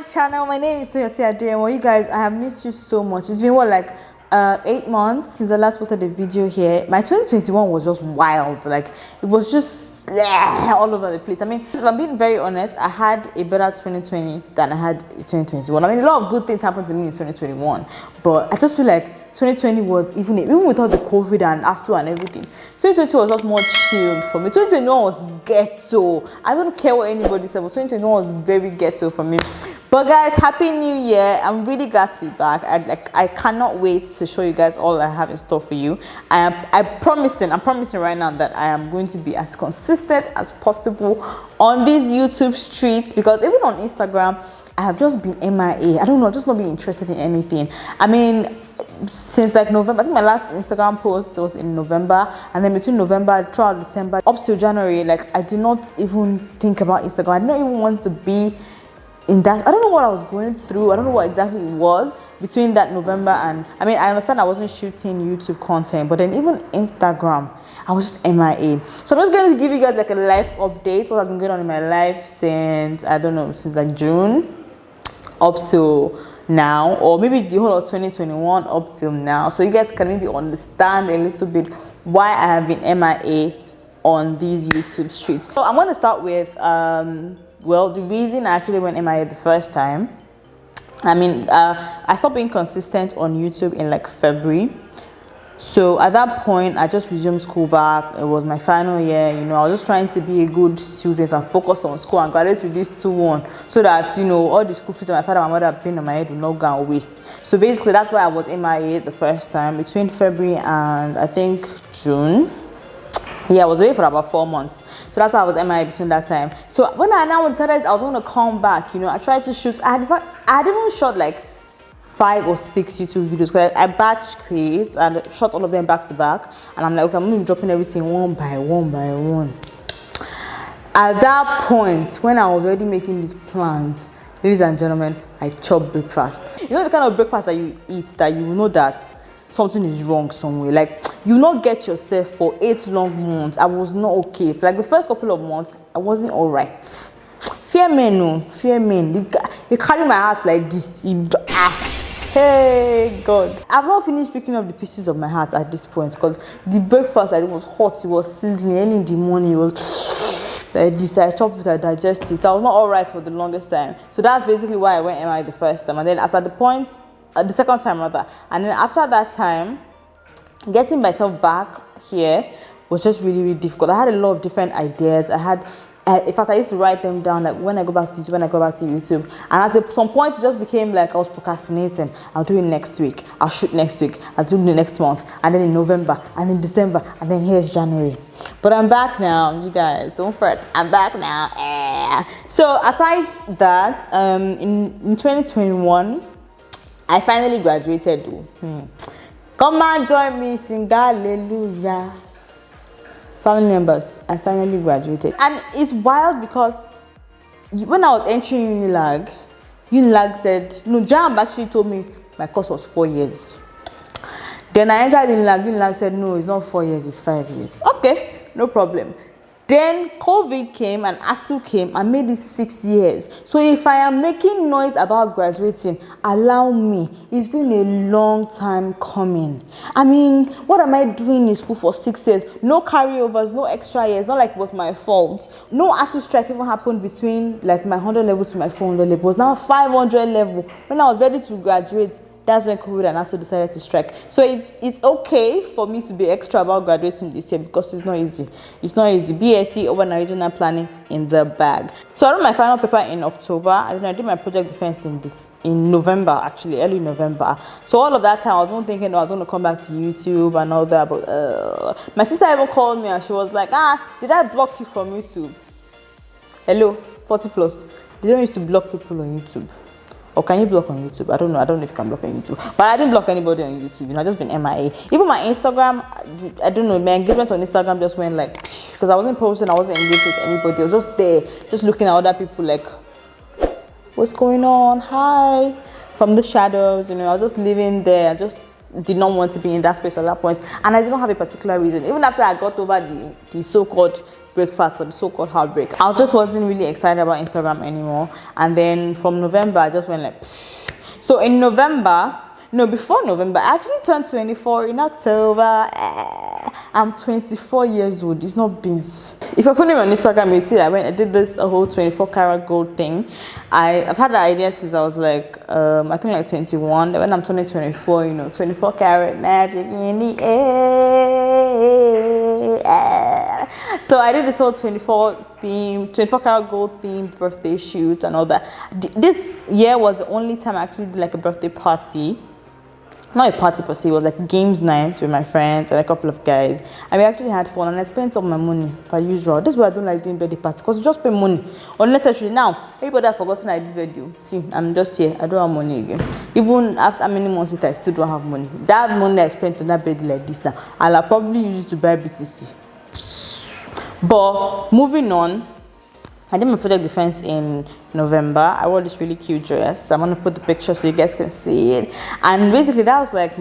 channel. My name is Toyosi Ade. Well, you guys, I have missed you so much. It's been what, like 8 months since I last posted a video here. My 2021 was just wild. Like, it was just all over the place. I mean, if I'm being very honest, I had a better 2020 than I had 2021. I mean, a lot of good things happened to me in 2021, but I just feel like 2020 was even without the COVID and ASU and everything. 2020 was just more chilled for me. 2021 was ghetto. I don't care what anybody said, but 2021 was very ghetto for me. But guys, happy new year. I'm really glad to be back. I cannot wait to show you guys all I have in store for you. I'm promising right now that I am going to be as consistent as possible on these YouTube streets, because even on Instagram I have just been MIA. I don't know, just not being interested in anything. I mean, since like November, I think my last Instagram post was in November, and then between November throughout December up to January, like I did not even think about Instagram. I did not even want to be in that. I don't know what I was going through. I don't know what exactly it was between that November and, I mean, I understand I wasn't shooting YouTube content, but then even Instagram, I was just MIA. So I'm just going to give you guys like a life update, what has been going on in my life since, I don't know, since like June up to now, or maybe the whole of 2021 up till now, so you guys can maybe understand a little bit why I have been MIA on these YouTube streets. So I'm going to start with well, the reason I actually went MIA the first time. I mean, I stopped being consistent on YouTube in like February. So at that point, I just resumed school back. It was my final year, you know. I was just trying to be a good student and focus on school and graduate with this 2-1, so that, you know, all the school fees that my father and my mother have been on my head will not go and waste. So basically, that's why I was MIA the first time between February and I think June. Yeah, I was away for about 4 months. So that's why I was MIA between that time. So when I now decided I was going to come back, you know, I tried to shoot. I had even shot like 5 or 6 YouTube videos, because I batch create and shot all of them back to back, and I'm like, okay, I'm going to be dropping everything one by one. At that point, when I was already making these plans, ladies and gentlemen, I chopped breakfast. You know the kind of breakfast that you eat that you know that something is wrong somewhere. Like, you not get yourself for 8 long months. I was not okay. For like the first couple of months, I wasn't all right. Fear men, no, fear men. You carry my heart like this. Hey God, I've not finished picking up the pieces of my heart at this point, because the breakfast, like, it was hot, it was sizzling. Early in the morning, it was like this. I chopped it, I digested it. So I was not all right for the longest time. So that's basically why I went MI the first time, and then as at the point, the second time rather, and then after that time, getting myself back here was just really difficult. I had a lot of different ideas. In fact, I used to write them down, like when I go back to YouTube, and at some point it just became like I was procrastinating. I'll do it next week, I'll shoot next week, I'll do it next month, and then in November, and then December, and then here's January. But I'm back now, you guys, don't fret, I'm back now. So aside that, in 2021, I finally graduated. Come and join me, sing hallelujah. Family members, I finally graduated. And it's wild because when I was entering Unilag said, no, JAMB actually told me my course was 4 years. Then I entered Unilag said, no, it's not 4 years, it's 5 years. Okay, no problem. Then COVID came and ASU came and made it 6 years. So if I am making noise about graduating, allow me. It's been a long time coming. I mean, what am I doing in school for 6 years? No carryovers, no extra years. Not like it was my fault. No ASU strike even happened between like my 100 level to my 400 level. It was now 500 level. When I was ready to graduate, that's when COVID and ASU decided to strike. So it's okay for me to be extra about graduating this year, because it's not easy. It's not easy. BSc over regional planning in the bag. So I wrote my final paper in October, and then I did my project defense in November, actually early November. So all of that time I was even thinking, I was going to come back to YouTube and all that. But my sister even called me and she was like, did I block you from YouTube? Hello, 40 plus. They don't used to block people on YouTube. Or can you block on YouTube? I don't know if you can block on YouTube. But I didn't block anybody on YouTube. You know, I just been MIA. Even my Instagram, I don't know, my engagement on Instagram just went like, because I wasn't posting, I wasn't engaged with anybody. I was just there, just looking at other people like, what's going on? Hi. From the shadows, you know, I was just living there. I just did not want to be in that space at that point. And I didn't have a particular reason. Even after I got over the so-called breakfast or the so-called heartbreak. I just wasn't really excited about Instagram anymore. And then from November, I just went like, pfft. So in November, no, before November, I actually turned 24 in October. I'm 24 years old. It's not beans. If you follow me on Instagram, you see that when I did this whole 24 karat gold thing, I've had the idea since I was like, I think like 21. When I'm turning 24, 24 karat magic in the air. So I did this whole 24 karat gold theme birthday shoot and all that. This year was the only time I actually did like a birthday party. Not a party per se, it was like games night with my friends and a couple of guys. And we actually had fun and I spent all my money, per usual. This is why I don't like doing birthday parties, because you just pay money unnecessarily. Now, everybody has forgotten I did birthday. See, I'm just here, I don't have money again. Even after many months later, I still don't have money. That money I spent on that birthday like this now, I'll probably use it to buy BTC. But moving on, I did my project defense in November. I wore this really cute dress. I'm gonna put the picture so you guys can see it. And basically that was like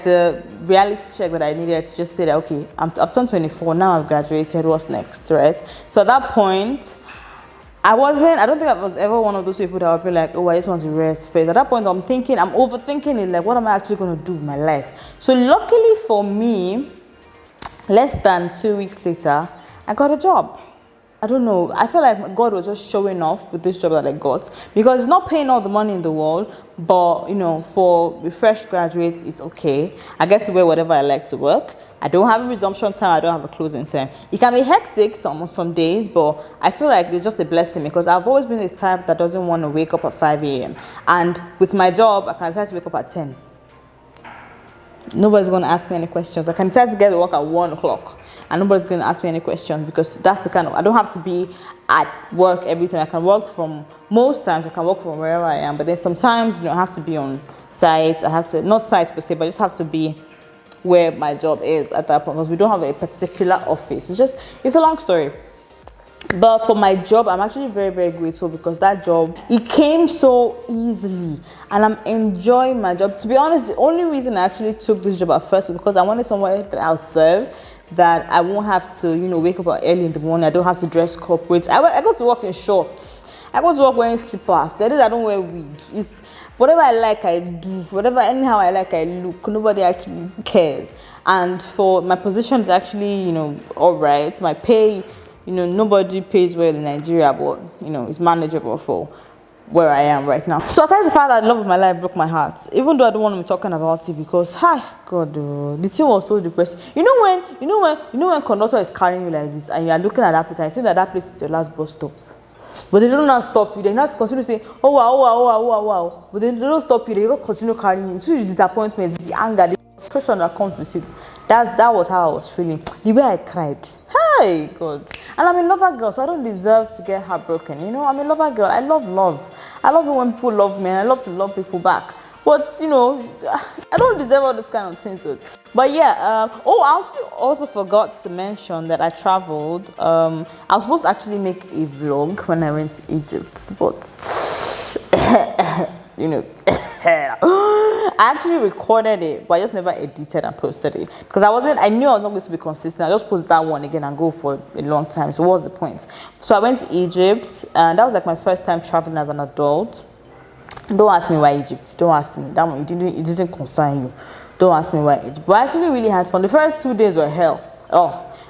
the reality check that I needed to just say that, okay, I've turned 24, now I've graduated, what's next, right? So at that point, I don't think I was ever one of those people that would be like, oh, I just want to rest first. At that point, I'm overthinking it, like, what am I actually gonna do with my life? So luckily for me, less than 2 weeks later, I got a job. I don't know. I feel like God was just showing off with this job that I got, because it's not paying all the money in the world, but for a fresh graduate, it's okay. I get to wear whatever I like to work. I don't have a resumption time. I don't have a closing time. It can be hectic some days, but I feel like it's just a blessing, because I've always been the type that doesn't want to wake up at 5 a.m. And with my job, I can decide to wake up at 10. Nobody's going to ask me any questions. I can decide to get to work at 1 o'clock and nobody's going to ask me any questions, because that's the kind of, I don't have to be at work every time. I can work from, most times I can work from wherever I am, but then sometimes I have to be on site. I have to, not site per se, but I just have to be where my job is at that point, because we don't have a particular office. It's a long story. But for my job, I'm actually very, very grateful, because that job, it came so easily and I'm enjoying my job. To be honest, the only reason I actually took this job at first was because I wanted somewhere that I'll serve, that I won't have to, wake up early in the morning. I don't have to dress corporate. I go to work in shorts. I go to work wearing slippers. That is, I don't wear wig. It's whatever I like, I do. Anyhow I like, I look. Nobody actually cares. And for my position, it's actually, all right. My pay, nobody pays well in Nigeria, but, it's manageable for where I am right now. So aside the fact that the love of my life broke my heart, even though I don't want to be talking about it, because, God, the thing was so depressing. You know when conductor is carrying you like this and you are looking at that place and you think that place is your last bus stop, but they don't now stop you. They not continue to say, oh wow, but they don't stop you. They don't continue carrying you. So the disappointment, the anger, the frustration that comes with it. That was how I was feeling. The way I cried. Hey, God. And I'm a lover girl, so I don't deserve to get heartbroken. I'm a lover girl. I love love. I love it when people love me, and I love to love people back. But, I don't deserve all this kind of things. But yeah, I actually also forgot to mention that I traveled. I was supposed to actually make a vlog when I went to Egypt, but, I actually recorded it, but I just never edited and posted it, because I knew I was not going to be consistent. I just posted that one again and go for a long time. So what was the point? So I went to Egypt, and that was like my first time traveling as an adult. Don't ask me why Egypt. Don't ask me. That one, it didn't concern you. Don't ask me why Egypt. But I actually really had fun. The first 2 days were hell.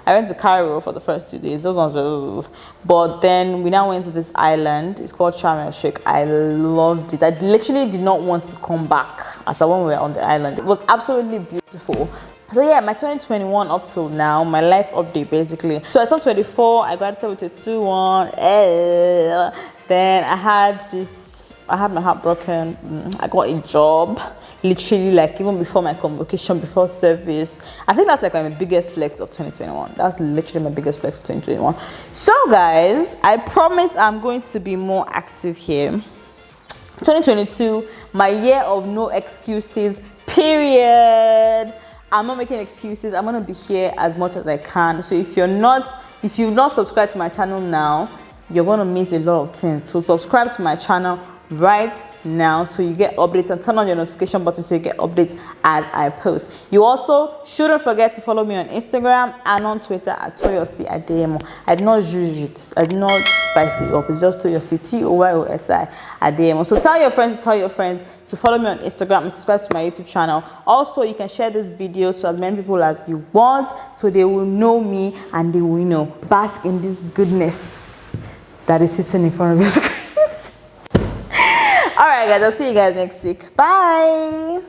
I went to Cairo for the first 2 days. Those ones were... But then we now went to this island. It's called Sharm el Sheikh. I loved it. I literally did not want to come back as when we were on the island. It was absolutely beautiful. So yeah, my 2021 up till now, my life update basically. So I turned 24. I graduated with a 2-1. Then I had my heart broken. I got a job. Literally, like, even before my convocation, before service. I think that's like my biggest flex of 2021. That's literally my biggest flex of 2021. So guys, I promise I'm going to be more active here. 2022, my year of no excuses, period. I'm not making excuses. I'm gonna be here as much as I can. So if you've not subscribed to my channel now, you're gonna miss a lot of things. So subscribe to my channel right now so you get updates, and turn on your notification button so you get updates as I post. You also shouldn't forget to follow me on Instagram and on Twitter at Toyosi Adeyemo. I did not use it, I did not spice it up, it's just Toyosi, Toyosi Adeyemo. So tell your friends to follow me on Instagram and subscribe to my YouTube channel. Also, you can share this video to as many people as you want so they will know me and they will, bask in this goodness that is sitting in front of your screens. All right, guys, I'll see you guys next week. Bye.